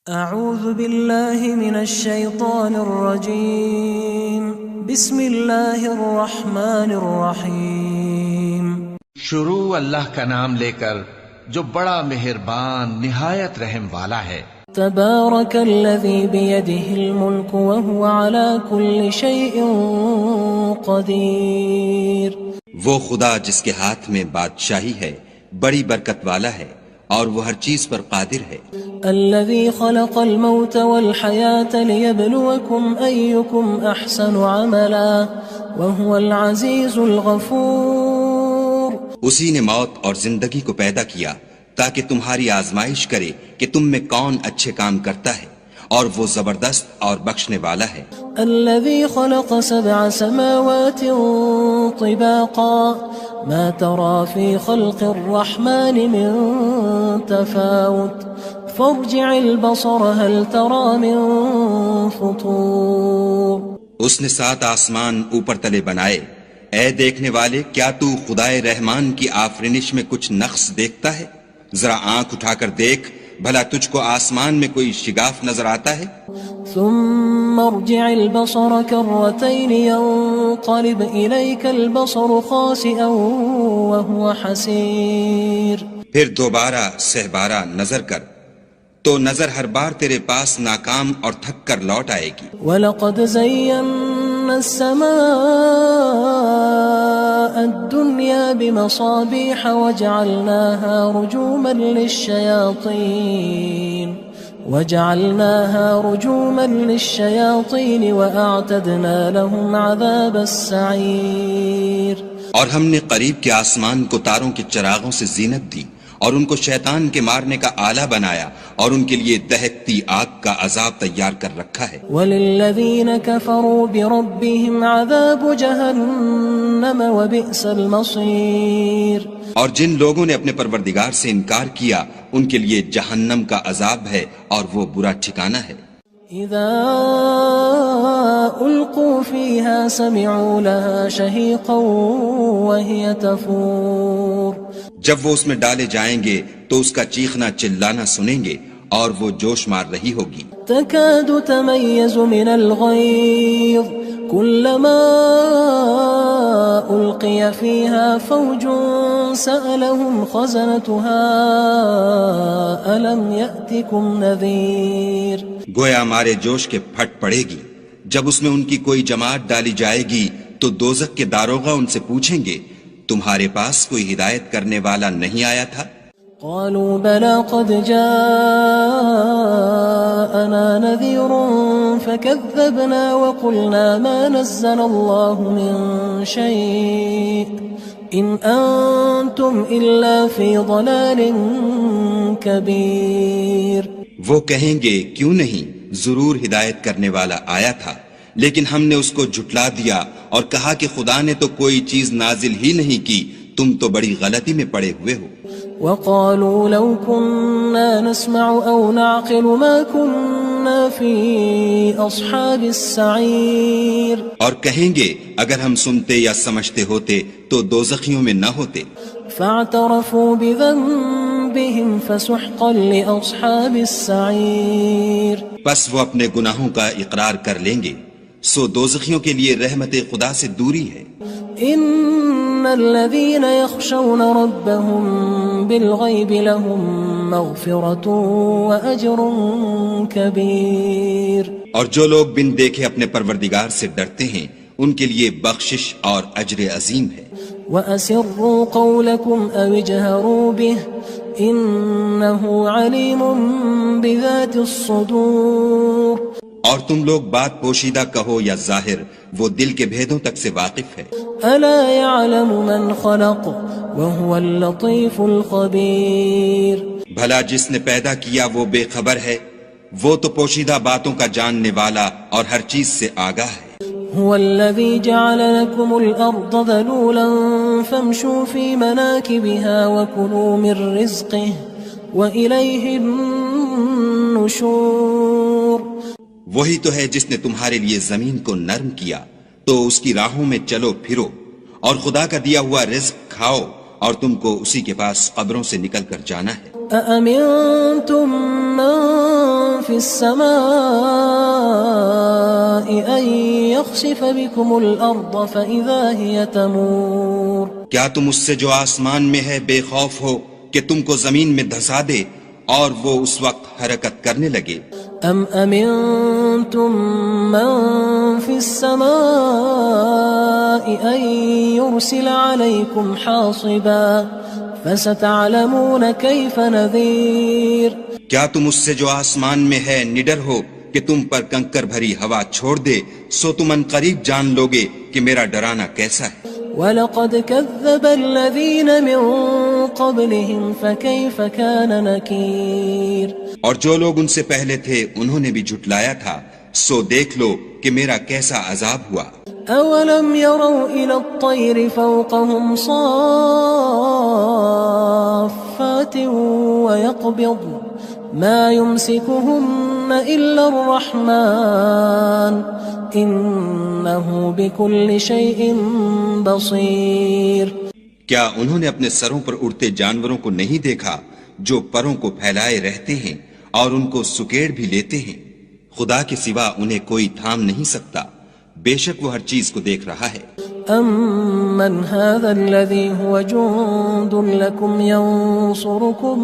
اعوذ باللہ من الشیطان الرجیم بسم اللہ الرحمن الرحیم۔ شروع اللہ کا نام لے کر جو بڑا مہربان نہایت رحم والا ہے۔ تبارک الذی بیدہ الملک وہو علی کل شیء قدیر۔ وہ خدا جس کے ہاتھ میں بادشاہی ہے بڑی برکت والا ہے اور وہ ہر چیز پر قادر ہے۔ الذي خلق الموت والحياة ليبلوكم أيكم أحسن عملا وهو العزيز الغفور۔ اسی نے موت اور زندگی کو پیدا کیا تاکہ تمہاری آزمائش کرے کہ تم میں کون اچھے کام کرتا ہے، اور وہ زبردست اور بخشنے والا ہے۔ الذي خلق 7 سماوات طباقا ما ترى في خلق الرحمن من تفاوت فارجع البصر هل ترى من فطور۔ اس نے 7 آسمان اوپر تلے بنائے، اے دیکھنے والے کیا تو خدائے رحمان کی آفرینش میں کچھ نقص دیکھتا ہے؟ ذرا آنکھ اٹھا کر دیکھ، بھلا تجھ کو آسمان میں کوئی شگاف نظر آتا ہے؟ ثم ارجع البصر كرتين ينقلب إليك البصر خاسئا وهو حسير۔ پھر دوبارہ سہبارہ نظر کر تو نظر ہر بار تیرے پاس ناکام اور تھک کر لوٹ آئے گی۔ وَلَقَدْ زَيَّنَّا السَّمَاءَ الدُّنْيَا بِمَصَابِيحَ وَجَعَلْنَاهَا رُجُومًا لِلشَّيَاطِينِ وَأَعْتَدْنَا لَهُمْ عَذَابَ السَّعِيرِ۔ اور ہم نے قریب کے آسمان کو تاروں کے چراغوں سے زینت دی اور ان کو شیطان کے مارنے کا آلہ بنایا، اور ان کے لیے دہکتی آگ کا عذاب تیار کر رکھا ہے۔ وَلِلَّذِينَ كَفَرُوا بِرَبِّهِمْ عَذَابُ جَهَنَّمَ وَبِئْسَ الْمَصِيرُ۔ اور جن لوگوں نے اپنے پروردگار سے انکار کیا ان کے لیے جہنم کا عذاب ہے اور وہ برا ٹھکانہ ہے۔ اذا القوا فيها سمعوا لها شهيقا وهي تفور۔ جب وہ اس میں ڈالے جائیں گے تو اس کا چیخنا چلانا سنیں گے اور وہ جوش مار رہی ہوگی۔ تكاد تميز من الغيظ كلما ألقي فيها فوج سألهم خزنتها ألم يأتكم نذير۔ گویا مارے جوش کے پھٹ پڑے گی۔ جب اس میں ان کی کوئی جماعت ڈالی جائے گی تو دوزخ کے داروغہ ان سے پوچھیں گے تمہارے پاس کوئی ہدایت کرنے والا نہیں آیا تھا؟ قالوا بلى قد جاءنا نذير فكذبنا وقلنا ما نزل الله من شيء إن أنتم إلا في ضلال كبير۔ وہ کہیں گے کیوں نہیں، ضرور ہدایت کرنے والا آیا تھا، لیکن ہم نے اس کو جھٹلا دیا اور کہا کہ خدا نے تو کوئی چیز نازل ہی نہیں کی، تم تو بڑی غلطی میں پڑے ہوئے ہو۔ وقالوا لو كنا نسمع أو نعقل ما كنا في أصحاب السعير۔ اور کہیں گے اگر ہم سنتے یا سمجھتے ہوتے تو دوزخیوں میں نہ ہوتے۔ فاعترفوا بذنبهم فسحقا لأصحاب السعير۔ بس وہ اپنے گناہوں کا اقرار کر لیں گے، سو دوزخیوں کے لیے رحمت خدا سے دوری ہے۔ ان الذين يخشون ربهم بالغيب لهم مغفرة واجر كبير۔ اور جو لوگ بن دیکھے اپنے پروردگار سے ڈرتے ہیں ان کے لیے بخشش اور اجر عظیم ہے۔ وَأَسِرُّوا قَوْلَكُمْ أَوِ اجْهَرُوا بِهِ إِنَّهُ عَلِيمٌ بِذَاتِ الصُّدُورِ۔ اور تم لوگ بات پوشیدہ کہو یا ظاہر، وہ دل کے بھیدوں تک سے واقف ہے۔ أَلَا يَعْلَمُ مَنْ خَلَقَ وَهُوَ اللَّطِيفُ الْخَبِيرُ۔ بھلا جس نے پیدا کیا وہ بے خبر ہے، وہ تو پوشیدہ باتوں کا جاننے والا اور ہر چیز سے آگاہ ہے۔ هو الذي جعل لكم الأرض ذلولا فامشوا في مناكبها وكلوا من رزقه وإليه النشور۔ وہی تو ہے جس نے تمہارے لیے زمین کو نرم کیا تو اس کی راہوں میں چلو پھرو، اور خدا کا دیا ہوا رزق کھاؤ، اور تم کو اسی کے پاس قبروں سے نکل کر جانا ہے۔ أأمنتم من في السماء أن يخسف بكم الأرض فإذا هي تمور کیا تم اس سے جو آسمان میں ہے بے خوف ہو کہ تم کو زمین میں دھسا دے اور وہ اس وقت حرکت کرنے لگے؟ أم أمنتم من في السماء أن يرسل عليكم حاصبا فستعلمون كيف نذير کیا تم اس سے جو آسمان میں ہے نڈر ہو کہ تم پر کنکر بھری ہوا چھوڑ دے، سو تم ان قریب جان لوگے کہ میرا ڈرانا کیسا ہے۔ وَلَقَدْ كَذَّبَ الَّذِينَ مِن قَبْلِهِمْ فَكَيْفَ كَانَ نَكِيرٌ اور جو لوگ ان سے پہلے تھے انہوں نے بھی جھٹلایا تھا، سو دیکھ لو کہ میرا کیسا عذاب ہوا۔ أَوَلَمْ يَرَوْا إِلَى الطَّيْرِ فَوْقَهُمْ صَافَّاتٍ وَيَقْبِضْنَ مَا يُمْسِكُهُنَّ إِلَّا الرَّحْمَنُ إِنَّهُ بِكُلِّ شَيْءٍ بَصِيرٌ کیا انہوں نے اپنے سروں پر اڑتے جانوروں کو نہیں دیکھا جو پروں کو پھیلائے رہتے ہیں اور ان کو سکیڑ بھی لیتے ہیں؟ خدا کے سوا انہیں کوئی تھام نہیں سکتا، بے شک وہ ہر چیز کو دیکھ رہا ہے۔ أَمَّنْ هَذَا الَّذِي هُوَ جُندٌ لَكُمْ يَنصُرُكُم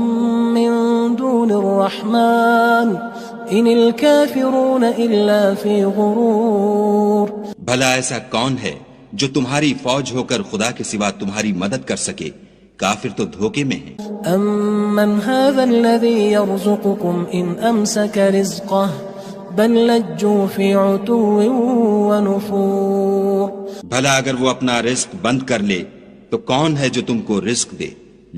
مِّن دُونِ الرَّحْمَنِ إِنِ الْكَافِرُونَ إِلَّا فِي غُرُورٍ بھلا ایسا کون ہے جو تمہاری فوج ہو کر خدا کے سوا تمہاری مدد کر سکے؟ کافر تو دھوکے میں ہیں۔ أَمَّنْ هَذَا الَّذِي يَرْزُقُكُمْ إِنْ أَمْسَكَ رِزْقَهُ بَلْ لَجُّوا فِي عُتُوٍّ وَنُفُورٍ بھلا اگر وہ اپنا رزق بند کر لے تو کون ہے جو تم کو رزق دے؟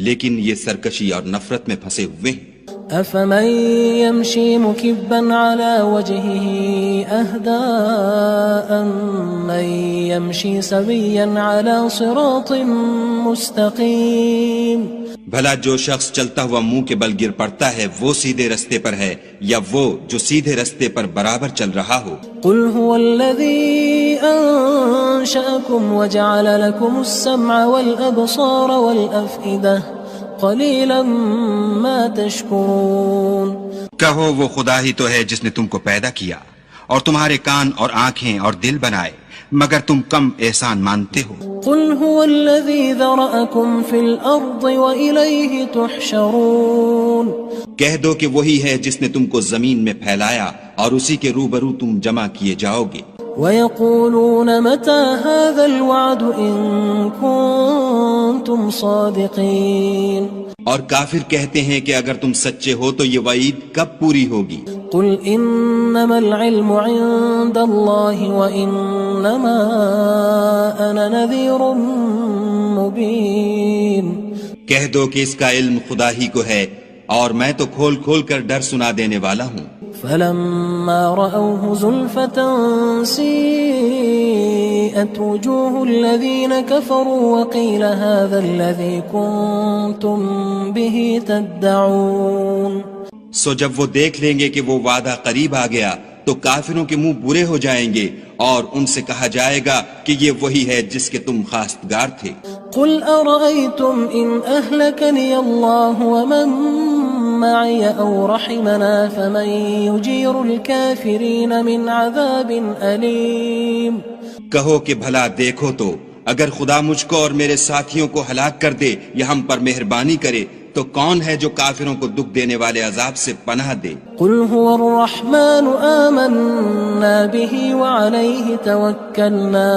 لیکن یہ سرکشی اور نفرت میں پھنسے ہوئے ہیں۔ أَفَمَن يَمْشِي مُكِبًّا عَلَى وَجْهِهِ أَهْدَىٰ أَمَّن يَمْشِي سَوِيًّا عَلَى صِرَاطٍ مُّسْتَقِيمٍ بھلا جو شخص چلتا ہوا منہ کے بل گر پڑتا ہے وہ سیدھے رستے پر ہے یا وہ جو سیدھے رستے پر برابر چل رہا ہو؟ قُلْ هُوَ الَّذِي أَنشَأَكُمْ وَجَعَلَ لَكُمُ السَّمْعَ وَالْأَبْصَارَ وَالْأَفْئِدَةَ قَلِيلًا مَا تَشْكُرُونَ کہو وہ خدا ہی تو ہے جس نے تم کو پیدا کیا اور تمہارے کان اور آنکھیں اور دل بنائے، مگر تم کم احسان مانتے ہو۔ قُلْ هُوَ الَّذِي ذَرَأَكُمْ فِي الْأَرْضِ وَإِلَيْهِ تُحْشَرُونَ کہہ دو کہ وہی ہے جس نے تم کو زمین میں پھیلایا اور اسی کے روبرو تم جمع کیے جاؤ گے۔ وَيَقُولُونَ مَتَى هَذَا الْوَعْدُ إِن كُنتُمْ صَادِقِينَ اور کافر کہتے ہیں کہ اگر تم سچے ہو تو یہ وعید کب پوری ہوگی؟ قُلْ إِنَّمَا الْعِلْمُ عِندَ اللَّهِ وَإِنَّمَا أَنَا نَذِيرٌ مُبِينٌ کہہ دو کہ اس کا علم خدا ہی کو ہے اور میں تو کھول کھول کر ڈر سنا دینے والا ہوں۔ فَلَمَّا رَأَوْهُ زُلْفَةً سِيئَتْ وُجُوهُ الَّذِينَ كَفَرُوا وَقِيلَ هَذَا الَّذِي كُنتُم بِهِ تَدَّعُونَ سو جب وہ دیکھ لیں گے کہ وہ وعدہ قریب آ گیا تو کافروں کے منہ برے ہو جائیں گے اور ان سے کہا جائے گا کہ یہ وہی ہے جس کے تم خواستگار تھے۔ قُلْ أَرَأَيْتُمْ إِنْ أَهْلَكَنِيَ اللَّهُ وَمَن مَّعِيَ أَوْ رَحِمَنَا فَمَن يُجِيرُ الْكَافِرِينَ مِنْ عَذَابٍ أَلِيمٍ کہو کہ بھلا دیکھو تو اگر خدا مجھ کو اور میرے ساتھیوں کو ہلاک کر دے یا ہم پر مہربانی کرے تو کون ہے جو کافروں کو دکھ دینے والے عذاب سے پناہ دے؟ قُلْ هُوَ الرَّحْمَنُ آمَنَّا بِهِ وَعَلَيْهِ تَوَكَّلْنَا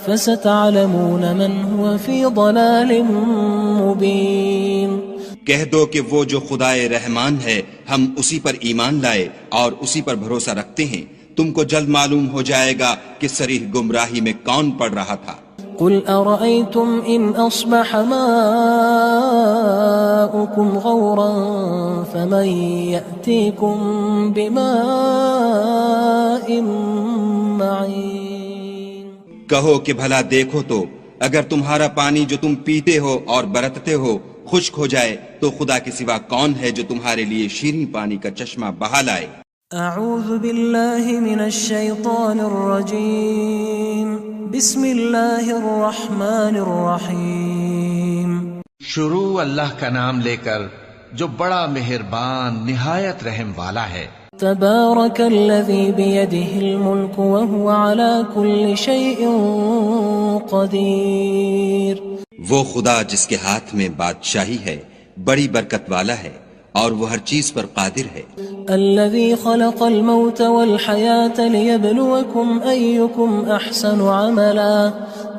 فَسَتَعْلَمُونَ مَنْ هُوَ فِي ضَلَالٍ مُبِينٍ کہہ دو کہ وہ جو خدائے رحمان ہے ہم اسی پر ایمان لائے اور اسی پر بھروسہ رکھتے ہیں، تم کو جلد معلوم ہو جائے گا کہ صریح گمراہی میں کون پڑ رہا تھا۔ قُلْ أَرَأَيْتُمْ إِنْ أَصْبَحَ مَاؤُكُمْ غَوْرًا فَمَنْ يَأْتِيكُمْ بِمَاءٍ مَّعِينٍ کہو کہ بھلا دیکھو تو اگر تمہارا پانی جو تم پیتے ہو اور برتتے ہو خشک ہو جائے تو خدا کے سوا کون ہے جو تمہارے لیے شیریں پانی کا چشمہ بہا لائے؟ اعوذ باللہ من الشیطان الرجیم بسم اللہ الرحمن الرحیم شروع اللہ کا نام لے کر جو بڑا مہربان نہایت رحم والا ہے۔ تبارك الذي بيده الملك وهو على كل شيء قدير۔ وہ خدا جس کے ہاتھ میں بادشاہی ہے بڑی برکت والا ہے اور وہ ہر چیز پر قادر ہے۔ الذي خلق الموت والحياة ليبلوكم أيكم أحسن عملا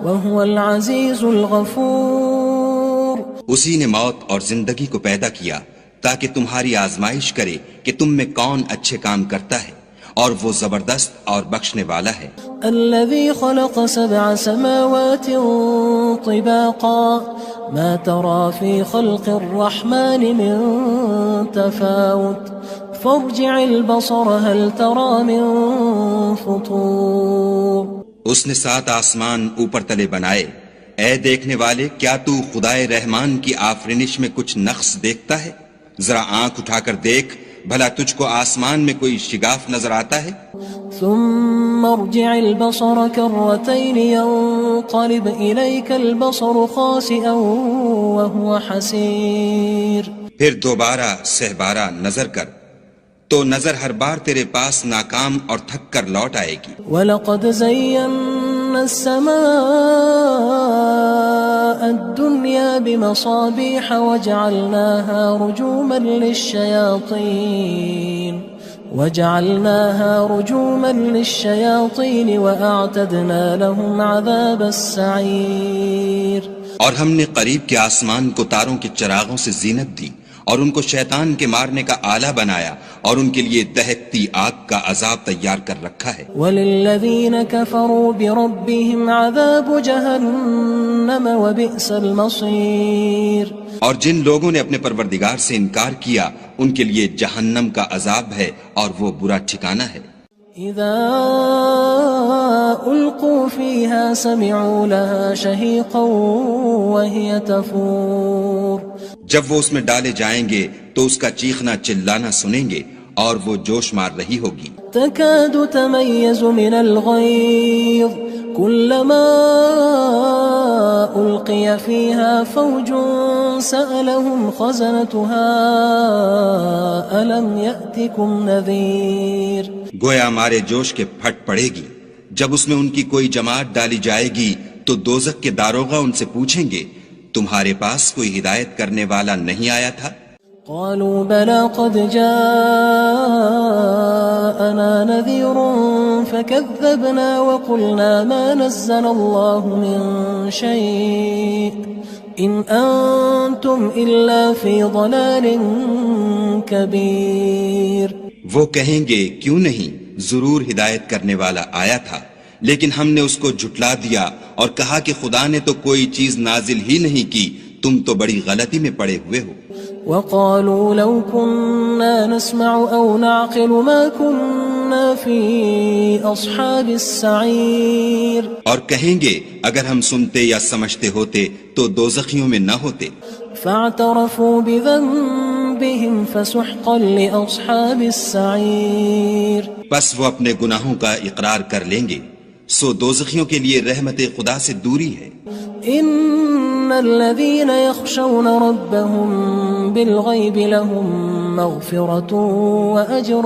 وهو العزيز الغفور۔ اسی نے موت اور زندگی کو پیدا کیا تاکہ تمہاری آزمائش کرے کہ تم میں کون اچھے کام کرتا ہے، اور وہ زبردست اور بخشنے والا ہے۔ الذي خلق 7 سماوات طباقا ما ترى في خلق الرحمن من تفاوت فارجع البصر هل ترى من فطور۔ اس نے 7 آسمان اوپر تلے بنائے، اے دیکھنے والے کیا تو خدائے رحمان کی آفرینش میں کچھ نقص دیکھتا ہے؟ ذرا آنکھ اٹھا کر دیکھ بھلا تجھ کو آسمان میں کوئی شگاف نظر آتا ہے؟ ثم ارجع البصر كرتين ينقلب إليك البصر خاسئا وهو حسير۔ پھر دوبارہ سہبارہ نظر کر تو نظر ہر بار تیرے پاس ناکام اور تھک کر لوٹ آئے گی۔ وَلَقَدْ زَيَّنَّا السَّمَاءَ الدُّنْيَا بِمَصَابِيحَ وَجَعَلْنَاهَا رُجُومًا لِلشَّيَاطِينِ وَأَعْتَدْنَا لَهُمْ عَذَابَ السَّعِيرِ۔ اور ہم نے قریب کے آسمان کو تاروں کے چراغوں سے زینت دی اور ان کو شیطان کے مارنے کا آلہ بنایا اور ان کے لیے دہکتی آگ کا عذاب تیار کر رکھا ہے۔ وَلِلَّذِينَ كَفَرُوا بِرَبِّهِمْ عَذَابُ جَهَنَّمَ وَبِئْسَ الْمَصِيرُ۔ اور جن لوگوں نے اپنے پروردگار سے انکار کیا ان کے لیے جہنم کا عذاب ہے اور وہ برا ٹھکانہ ہے۔ اذا القوا فيها سمعوا لها شهيقا وهي تفور۔ جب وہ اس میں ڈالے جائیں گے تو اس کا چیخنا چلانا سنیں گے اور وہ جوش مار رہی ہوگی۔ تكاد تميز من الغيظ كلما ألقي فيها فوج سألهم خزنتها ألم يأتكم نذير۔ گویا مارے جوش کے پھٹ پڑے گی جب اس میں ان کی کوئی جماعت ڈالی جائے گی تو دوزخ کے داروغہ ان سے پوچھیں گے تمہارے پاس کوئی ہدایت کرنے والا نہیں آیا تھا؟ قالوا بلى قد جاءنا نذير فكذبنا وقلنا ما نزل الله من شيء إن أنتم إلا في ضلال كبير۔ وہ کہیں گے کیوں نہیں، ضرور ہدایت کرنے والا آیا تھا، لیکن ہم نے اس کو جھٹلا دیا اور کہا کہ خدا نے تو کوئی چیز نازل ہی نہیں کی، تم تو بڑی غلطی میں پڑے ہوئے ہو۔ وقالوا لو كنا نسمع أو نعقل ما كنا في أصحاب السعير۔ اور کہیں گے اگر ہم سنتے یا سمجھتے ہوتے تو دوزخیوں میں نہ ہوتے۔ فاعترفوا بذنبهم فسحقا لأصحاب السعير۔ بس وہ اپنے گناہوں کا اقرار کر لیں گے، سو دوزخیوں کے لیے رحمت خدا سے دوری ہے۔ ان الذين يخشون ربهم بالغيب لهم مغفرة واجر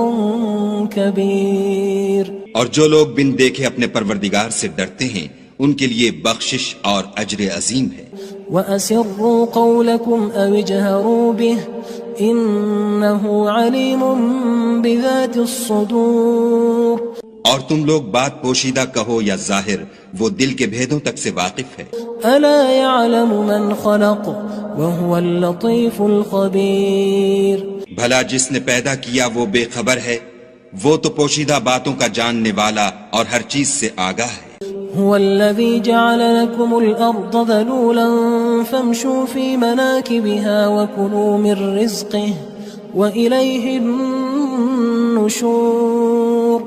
كبير۔ اور جو لوگ بن دیکھے اپنے پروردگار سے ڈرتے ہیں ان کے لیے بخشش اور اجر عظیم ہے۔ واسروا قولكم او اجهروا به انه عليم بذات الصدور۔ اور تم لوگ بات پوشیدہ کہو یا ظاہر، وہ دل کے بھیدوں تک سے واقف ہے۔ الا يعلم من خلق وهو اللطيف الخبير۔ بھلا جس نے پیدا کیا وہ بے خبر ہے، وہ تو پوشیدہ باتوں کا جاننے والا اور ہر چیز سے آگاہ ہے۔ هو الذي جعل لكم الأرض ذلولا فامشوا في مناكبها وكلوا من رزقه وإليه النشور۔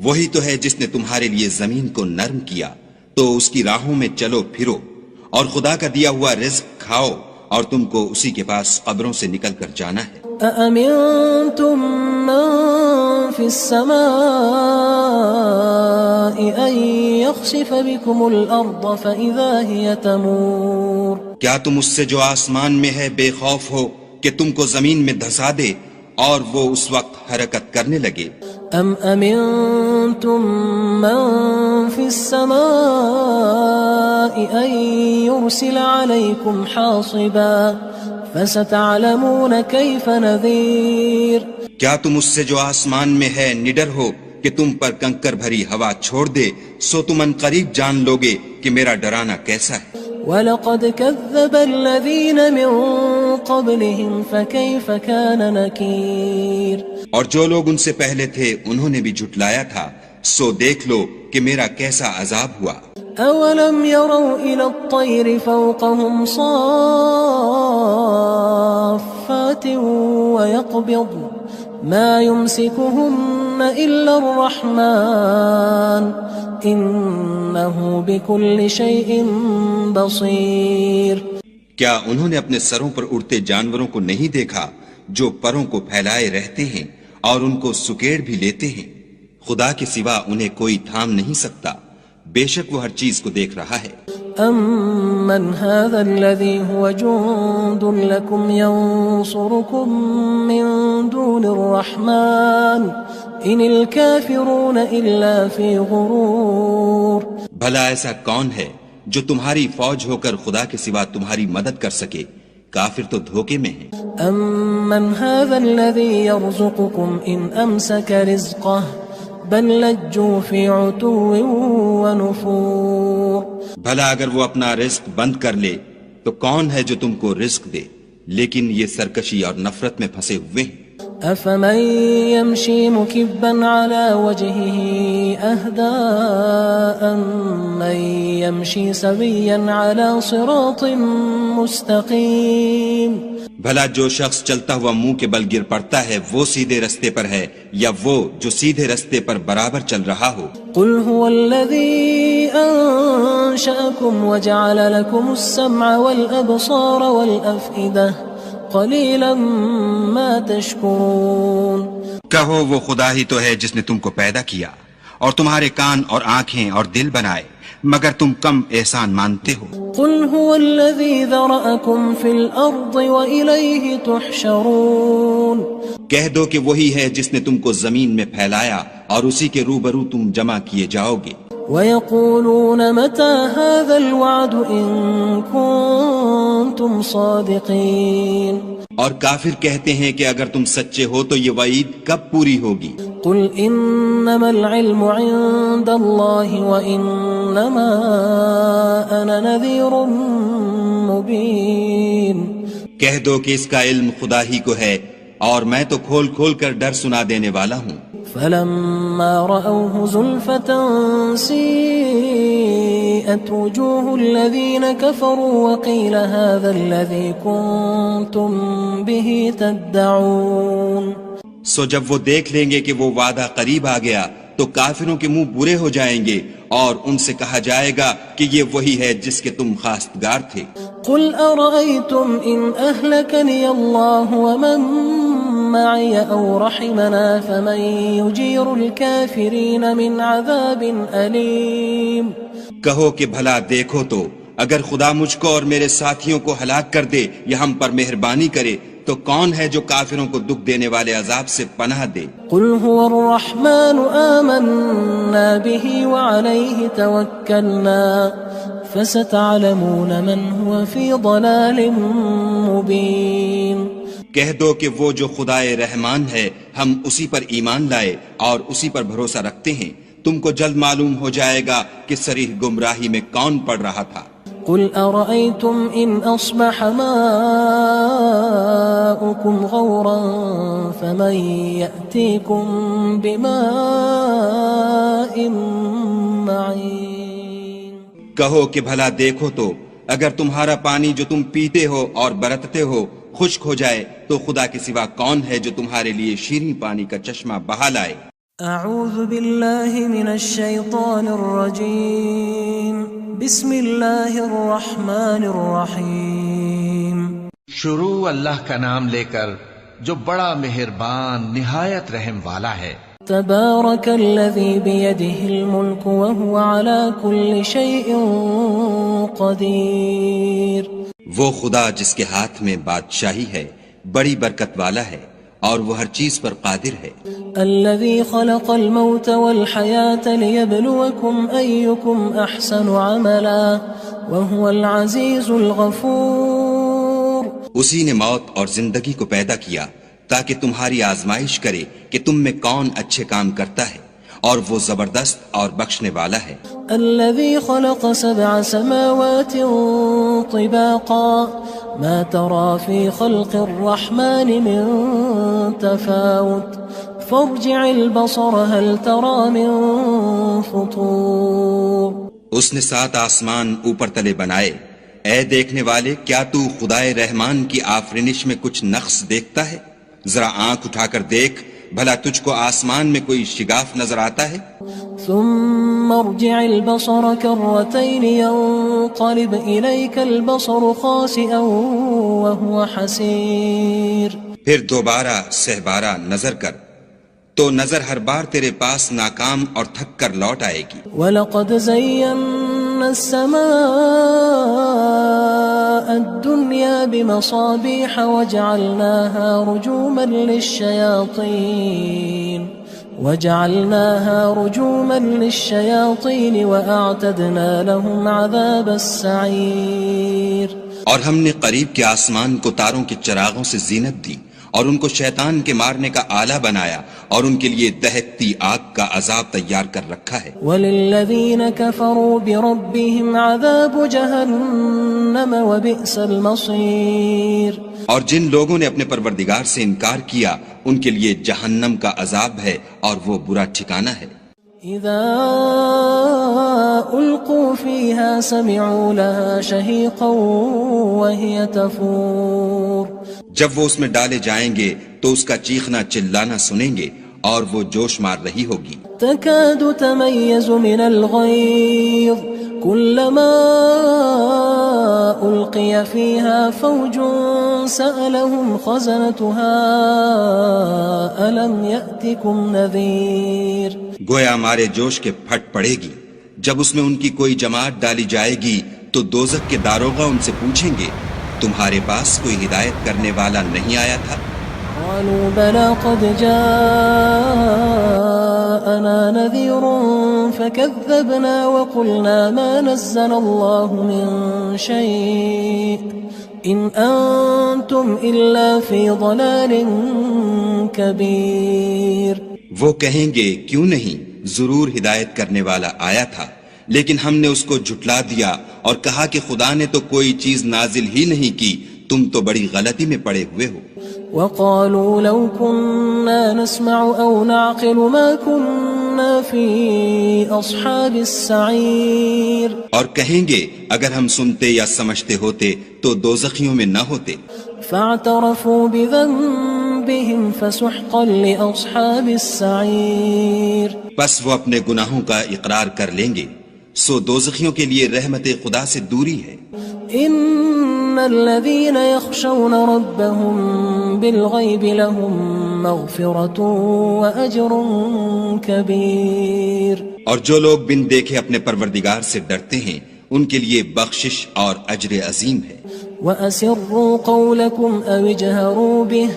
وہی تو ہے جس نے تمہارے لیے زمین کو نرم کیا تو اس کی راہوں میں چلو پھرو اور خدا کا دیا ہوا رزق کھاؤ اور تم کو اسی کے پاس قبروں سے نکل کر جانا ہے۔ أأمنتم من في السماء أن يخسف بكم الأرض فإذا هي تمور۔ کیا تم اس سے جو آسمان میں ہے بے خوف ہو کہ تم کو زمین میں دھسا دے اور وہ اس وقت حرکت کرنے لگے؟ ام امنتم من في السماء ان يرسل عليكم حاصبا فستعلمون كيف نذير. کیا تم اس سے جو آسمان میں ہے نڈر ہو کہ تم پر کنکر بھری ہوا چھوڑ دے؟ سو تم ان قریب جان لوگے کہ میرا ڈرانا کیسا ہے. وَلَقَدْ كَذَّبَ الَّذِينَ مِن قَبْلِهِمْ فَكَيْفَ كَانَ نَكِيرٌ. اور جو لوگ ان سے پہلے تھے انہوں نے بھی جھٹلایا تھا، سو دیکھ لو کہ میرا کیسا عذاب ہوا. أَوَلَمْ يَرَوْا إِلَى الطَّيْرِ فَوْقَهُمْ صَافَّاتٍ وَيَقْبِضْنَ مَا يُمْسِكُهُنَّ إِلَّا الرَّحْمَنُ إِنَّهُ بِكُلِّ شَيْءٍ بَصِيرٌ. کیا انہوں نے اپنے سروں پر اڑتے جانوروں کو نہیں دیکھا جو پروں کو پھیلائے رہتے ہیں اور ان کو سکیڑ بھی لیتے ہیں؟ خدا کے سوا انہیں کوئی تھام نہیں سکتا، بے شک وہ ہر چیز کو دیکھ رہا ہے. أَمَّنْ هَذَا الَّذِي هُوَ جُندٌ لَكُمْ يَنصُرُكُم مِّن دُونِ الرَّحْمَنِ إِنِ الْكَافِرُونَ إِلَّا فِي غُرُورٍ. بھلا ایسا کون ہے جو تمہاری فوج ہو کر خدا کے سوا تمہاری مدد کر سکے؟ کافر تو دھوکے میں ہیں. أَمَّنْ هَذَا الَّذِي يَرْزُقُكُمْ إِنْ أَمْسَكَ رِزْقَهُ بَلْ لَجُّوا فِي عُتُوٍّ وَنُفُورٍ. بھلا اگر وہ اپنا رزق بند کر لے تو کون ہے جو تم کو رزق دے؟ لیکن یہ سرکشی اور نفرت میں پھنسے ہوئے ہیں. أَفَمَن يَمْشِي مُكِبًّا عَلَى وَجْهِهِ أَهْدَىٰ أَمَّن يَمْشِي سَوِيًّا عَلَى صِرَاطٍ مُّسْتَقِيمٍ. بھلا جو شخص چلتا ہوا منہ کے بل گر پڑتا ہے وہ سیدھے رستے پر ہے یا وہ جو سیدھے رستے پر برابر چل رہا ہو؟ قُلْ هُوَ الَّذِي أَنشَأَكُمْ وَجَعَلَ لَكُمُ السَّمْعَ وَالْأَبْصَارَ وَالْأَفْئِدَةَ قَلِيلًا مَا تَشْكُرُونَ. کہو وہ خدا ہی تو ہے جس نے تم کو پیدا کیا اور تمہارے کان اور آنکھیں اور دل بنائے، مگر تم کم احسان مانتے ہو. قُلْ هُوَ الَّذِي ذَرَأَكُمْ فِي الْأَرْضِ وَإِلَيْهِ تُحْشَرُونَ. کہہ دو کہ وہی ہے جس نے تم کو زمین میں پھیلایا اور اسی کے روبرو تم جمع کیے جاؤ گے. وَيَقُولُونَ مَتَى هَذَا الْوَعْدُ إِن كُنتُمْ صَادِقِينَ. اور کافر کہتے ہیں کہ اگر تم سچے ہو تو یہ وعید کب پوری ہوگی؟ قُلْ إِنَّمَا الْعِلْمُ عِندَ اللَّهِ وَإِنَّمَا أَنَا نَذِيرٌ مُبِينٌ. کہہ دو کہ اس کا علم خدا ہی کو ہے اور میں تو کھول کھول کر ڈر سنا دینے والا ہوں. فَلَمَّا رَأَوْهُ زُلْفَةً سِيئَتْ وُجُوهُ الَّذِينَ كَفَرُوا وَقِيلَ هَذَا الَّذِي كُنتُم بِهِ تَدَّعُونَ. سو جب وہ دیکھ لیں گے کہ وہ وعدہ قریب آ گیا تو کافروں کے منہ برے ہو جائیں گے اور ان سے کہا جائے گا کہ یہ وہی ہے جس کے تم خواستگار تھے. قُلْ أَرَأَيْتُمْ إِنْ أَهْلَكَنِيَ اللَّهُ وَمَن مَّعِيَ أَوْ رَحِمَنَا فَمَن يُجِيرُ الْكَافِرِينَ مِنْ عَذَابٍ أَلِيمٍ. کہو کہ بھلا دیکھو تو اگر خدا مجھ کو اور میرے ساتھیوں کو ہلاک کر دے یا ہم پر مہربانی کرے تو کون ہے جو کافروں کو دکھ دینے والے عذاب سے پناہ دے؟ قُلْ هُوَ الرَّحْمَنُ آمَنَّا بِهِ وَعَلَيْهِ تَوَكَّلْنَا فَسَتَعْلَمُونَ مَنْ هُوَ فِي ضَلَالٍ مُبِينٍ. کہہ دو کہ وہ جو خدائے رحمان ہے ہم اسی پر ایمان لائے اور اسی پر بھروسہ رکھتے ہیں، تم کو جلد معلوم ہو جائے گا کہ صریح گمراہی میں کون پڑ رہا تھا. قُلْ أَرَأَيْتُمْ إِنْ أَصْبَحَ مَاؤُكُمْ غَوْرًا فَمَنْ يَأْتِيكُمْ بِمَاءٍ مَّعِينٍ. کہو کہ بھلا دیکھو تو اگر تمہارا پانی جو تم پیتے ہو اور برتتے ہو خشک ہو جائے تو خدا کے سوا کون ہے جو تمہارے لیے شیریں پانی کا چشمہ بہا لائے. اعوذ باللہ من الشیطان الرجیم. بسم اللہ الرحمن الرحیم. شروع اللہ کا نام لے کر جو بڑا مہربان نہایت رحم والا ہے. تبارک الذی بیدہ الملک وہو علی کل شیء قدیر. وہ خدا جس کے ہاتھ میں بادشاہی ہے بڑی برکت والا ہے اور وہ ہر چیز پر قادر ہے۔ الذي خلق الموت والحياة ليبلوكم أيكم أحسن عملا وهو العزيز الغفور۔ اسی نے موت اور زندگی کو پیدا کیا تاکہ تمہاری آزمائش کرے کہ تم میں کون اچھے کام کرتا ہے، اور وہ زبردست اور بخشنے والا ہے۔ الذي خلق 7 سماوات طباقا ما ترى في خلق الرحمن من تفاوت فارجع البصر هل ترى من فطور۔ اس نے 7 آسمان اوپر تلے بنائے، اے دیکھنے والے کیا تو خدائے رحمان کی آفرینش میں کچھ نقص دیکھتا ہے؟ ذرا آنکھ اٹھا کر دیکھ، بھلا تجھ کو آسمان میں کوئی شگاف نظر آتا ہے؟ ثم ارجع البصر كرتين ينقلب إليك البصر خاسئا وهو حسير۔ پھر دوبارہ سہبارہ نظر کر تو نظر ہر بار تیرے پاس ناکام اور تھک کر لوٹ آئے گی۔ وَلَقَدْ زَيَّنَّا السَّمَاءَ الدُّنْيَا بِمَصَابِيحَ وَجَعَلْنَاهَا رُجُومًا لِلشَّيَاطِينِ وَأَعْتَدْنَا لَهُمْ عَذَابَ السَّعِيرِ۔ اور ہم نے قریب کے آسمان کو تاروں کے چراغوں سے زینت دی اور ان کو شیطان کے مارنے کا آلہ بنایا اور ان کے لیے دہکتی آگ کا عذاب تیار کر رکھا ہے۔ وَلِلَّذِينَ كَفَرُوا بِرَبِّهِمْ عَذَابُ جَهَنَّمَ وَبِئْسَ الْمَصِيرُ۔ اور جن لوگوں نے اپنے پروردگار سے انکار کیا ان کے لیے جہنم کا عذاب ہے اور وہ برا ٹھکانہ ہے۔ اذا القوا فيها سمعوا لها شهيقا وهي تفور۔ جب وہ اس میں ڈالے جائیں گے تو اس کا چیخنا چلانا سنیں گے اور وہ جوش مار رہی ہوگی۔ تكاد تميز من الغيظ كلما ألقي فيها فوج سألهم خزنتها ألم يأتكم نذير۔ گویا مارے جوش کے پھٹ پڑے گی جب اس میں ان کی کوئی جماعت ڈالی جائے گی تو دوزخ کے داروغہ ان سے پوچھیں گے تمہارے پاس کوئی ہدایت کرنے والا نہیں آیا تھا؟ قالوا بلى قد جاءنا نذير فكذبنا وقلنا ما نزل الله من شيء إن أنتم إلا في ضلال كبير۔ وہ کہیں گے کیوں نہیں، ضرور ہدایت کرنے والا آیا تھا، لیکن ہم نے اس کو جھٹلا دیا اور کہا کہ خدا نے تو کوئی چیز نازل ہی نہیں کی، تم تو بڑی غلطی میں پڑے ہوئے ہو۔ وقالوا لو كنا نسمع أو نعقل ما كنا في أصحاب السعير۔ اور کہیں گے اگر ہم سنتے یا سمجھتے ہوتے تو دوزخیوں میں نہ ہوتے۔ فاعترفوا بذنبهم فسحقا لأصحاب السعير۔ پس وہ اپنے گناہوں کا اقرار کر لیں گے، سو دوزخیوں کے لیے رحمت خدا سے دوری ہے۔ ان الذين يخشون ربهم بالغيب لهم مغفرة واجر كبير۔ اور جو لوگ بن دیکھے اپنے پروردگار سے ڈرتے ہیں ان کے لیے بخشش اور اجر عظیم ہے۔ وَأَسِرُّوا قَوْلَكُمْ أَوِ اجْهَرُوا بِهِ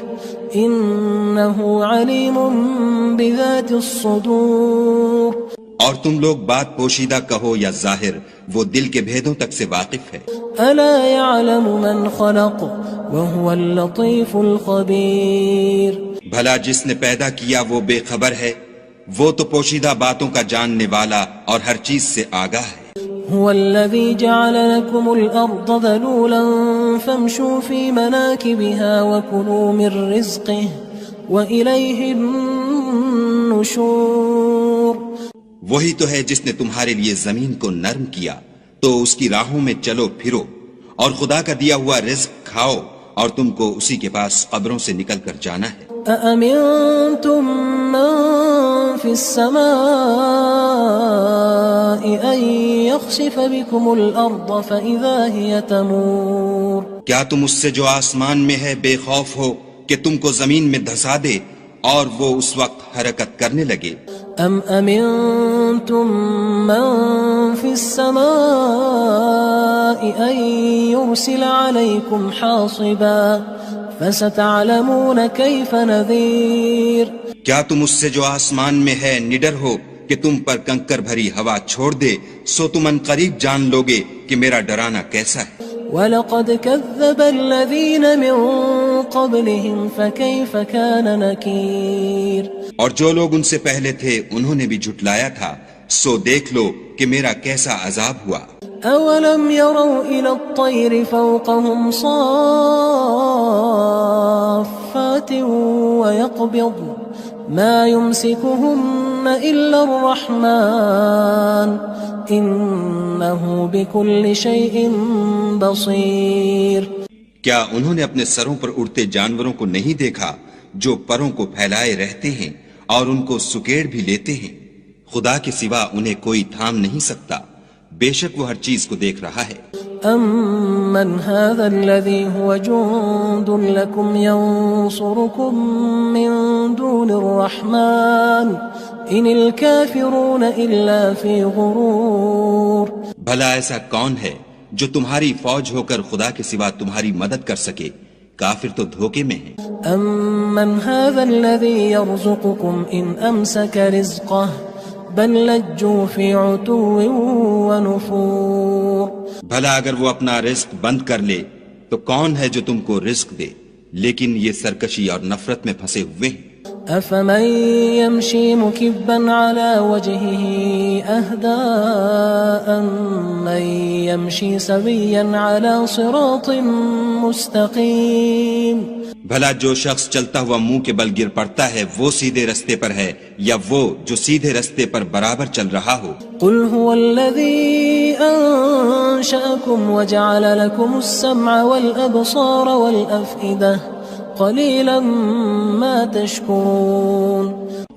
إِنَّهُ عَلِيمٌ بِذَاتِ الصُّدُورِ۔ اور تم لوگ بات پوشیدہ کہو یا ظاہر، وہ دل کے بھیدوں تک سے واقف ہے۔ أَلَا يَعْلَمُ مَنْ خَلَقَ وَهُوَ اللَّطِيفُ الْخَبِيرُ۔ بھلا جس نے پیدا کیا وہ بے خبر ہے، وہ تو پوشیدہ باتوں کا جاننے والا اور ہر چیز سے آگاہ ہے۔ هو الذي جعل لكم الأرض ذلولا فامشوا في مناكبها وكلوا من رزقه وإليه النشور۔ وہی تو ہے جس نے تمہارے لیے زمین کو نرم کیا تو اس کی راہوں میں چلو پھرو اور خدا کا دیا ہوا رزق کھاؤ اور تم کو اسی کے پاس قبروں سے نکل کر جانا ہے۔ أأمنتم من في السماء أن يخسف بكم الأرض فإذا هي تمور۔ کیا تم اس سے جو آسمان میں ہے بے خوف ہو کہ تم کو زمین میں دھسا دے اور وہ اس وقت حرکت کرنے لگے؟ ام امنتم من في السماء ان يرسل عليكم حاصبا فستعلمون كيف نذير کیا تم اس سے جو آسمان میں ہے نڈر ہو کہ تم پر کنکر بھری ہوا چھوڑ دے، سو تم ان قریب جان لوگے کہ میرا ڈرانا کیسا ہے۔ وَلَقَدْ كَذَّبَ الَّذِينَ مِن قَبْلِهِمْ فَكَيْفَ كَانَ نَكِيرٌ اور جو لوگ ان سے پہلے تھے انہوں نے بھی جھٹلایا تھا، سو دیکھ لو کہ میرا کیسا عذاب ہوا۔ أَوَلَمْ يَرَوْا إِلَى الطَّيْرِ فَوْقَهُمْ صَافَّاتٍ وَيَقْبِضْنَ مَا يُمْسِكُهُنَّ إِلَّا الرَّحْمَنُ إِنَّهُ بِكُلِّ شَيْءٍ بَصِيرٌ کیا انہوں نے اپنے سروں پر اڑتے جانوروں کو نہیں دیکھا جو پروں کو پھیلائے رہتے ہیں اور ان کو سکیڑ بھی لیتے ہیں؟ خدا کے سوا انہیں کوئی تھام نہیں سکتا، بے شک وہ ہر چیز کو دیکھ رہا ہے۔ أَمَّنْ هَذَا الَّذِي هُوَ جُندٌ لَكُمْ يَنصُرُكُم مِّن دُونِ الرَّحْمَنِ إِنِ الْكَافِرُونَ إِلَّا فِي غُرُورٍ بھلا ایسا کون ہے جو تمہاری فوج ہو کر خدا کے سوا تمہاری مدد کر سکے؟ کافر تو دھوکے میں ہیں۔ أَمَّنْ هَذَا الَّذِي يَرْزُقُكُمْ إِنْ أَمْسَكَ رِزْقَهُ بَلْ لَجُّوا فِي عُتُوٍّ وَنُفُورٍ بھلا اگر وہ اپنا رزق بند کر لے تو کون ہے جو تم کو رزق دے، لیکن یہ سرکشی اور نفرت میں پھنسے ہوئے ہیں۔ أَفَمَن يَمْشِي مُكِبًّا عَلَى وَجْهِهِ أَهْدَىٰ أَمَّن يَمْشِي سَوِيًّا عَلَى صِرَاطٍ مُّسْتَقِيمٍ بھلا جو شخص چلتا ہوا منہ کے بل گر پڑتا ہے وہ سیدھے رستے پر ہے یا وہ جو سیدھے رستے پر برابر چل رہا ہو؟ قُلْ هُوَ الَّذِي أَنشَأَكُمْ وَجَعَلَ لَكُمُ السَّمْعَ وَالْأَبْصَارَ وَالْأَفْئِدَةَ قَلِيلًا مَا تَشْكُرُونَ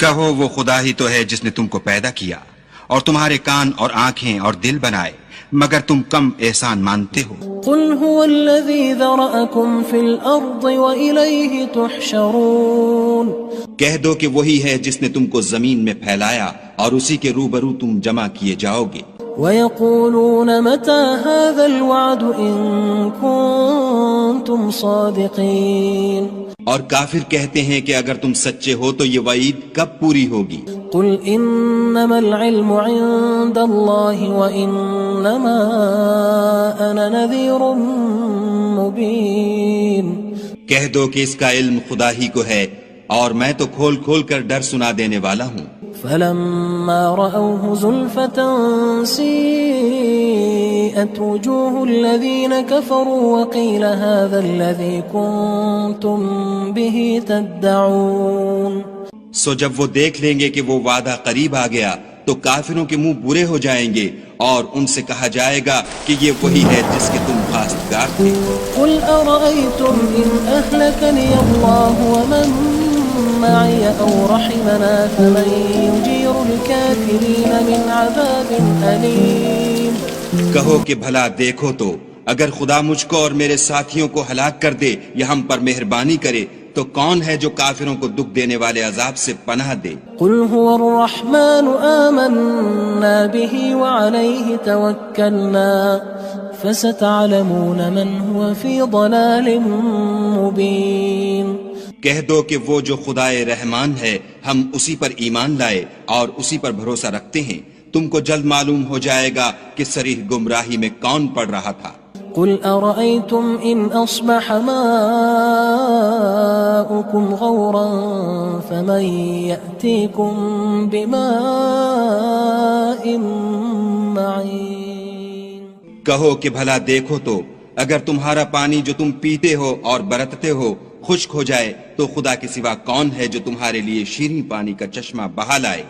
کہو وہ خدا ہی تو ہے جس نے تم کو پیدا کیا اور تمہارے کان اور آنکھیں اور دل بنائے، مگر تم کم احسان مانتے ہو۔ قُلْ هُوَ الَّذِي ذَرَأَكُمْ فِي الْأَرْضِ وَإِلَيْهِ تُحْشَرُونَ کہہ دو کہ وہی ہے جس نے تم کو زمین میں پھیلایا اور اسی کے روبرو تم جمع کیے جاؤ گے۔ وَيَقُولُونَ مَتَى هَذَا الْوَعْدُ إِن كُنتُمْ صَادِقِينَ اور کافر کہتے ہیں کہ اگر تم سچے ہو تو یہ وعید کب پوری ہوگی؟ قُلْ إِنَّمَا الْعِلْمُ عِندَ اللَّهِ وَإِنَّمَا أَنَا نَذِيرٌ مُّبِينٌ کہہ دو کہ اس کا علم خدا ہی کو ہے اور میں تو کھول کھول کر ڈر سنا دینے والا ہوں۔ فَلَمَّا رَأَوْهُ زُلْفَةً سِيئَتْ وُجُوهُ الَّذِينَ كَفَرُوا وَقِيلَ هَذَا الَّذِي كُنتُم بِهِ تَدَّعُونَ سو جب وہ دیکھ لیں گے کہ وہ وعدہ قریب آ گیا تو کافروں کے منہ برے ہو جائیں گے اور ان سے کہا جائے گا کہ یہ وہی ہے جس کے تم خواستگار تھے۔ قُلْ أَرَأَيْتُمْ إِنْ أَهْلَكَنِيَ اللَّهُ وَمَن مَّعِيَ أَوْ رَحِمَنَا فَمَن يُجِيرُ الْكَافِرِينَ مِنْ عَذَابٍ أَلِيمٍ کہو کہ بھلا دیکھو تو اگر خدا مجھ کو اور میرے ساتھیوں کو ہلاک کر دے یا ہم پر مہربانی کرے تو کون ہے جو کافروں کو دکھ دینے والے عذاب سے پناہ دے؟ قُلْ هُوَ الرَّحْمَنُ آمَنَّا بِهِ وَعَلَيْهِ تَوَكَّلْنَا فَسَتَعْلَمُونَ مَنْ هُوَ فِي ضَلَالٍ مُّبِينٍ کہہ دو کہ وہ جو خدائے رحمان ہے ہم اسی پر ایمان لائے اور اسی پر بھروسہ رکھتے ہیں، تم کو جلد معلوم ہو جائے گا کہ صریح گمراہی میں کون پڑ رہا تھا۔ قُلْ أَرَأَيْتُمْ إِنْ أَصْبَحَ مَاؤُكُمْ غَوْرًا فَمَن يَأْتِيكُم بِمَاءٍ مَّعِينٍ کہو کہ بھلا دیکھو تو اگر تمہارا پانی جو تم پیتے ہو اور برتتے ہو خشک ہو جائے تو خدا کے سوا کون ہے جو تمہارے لیے شیریں پانی کا چشمہ بہا لائے؟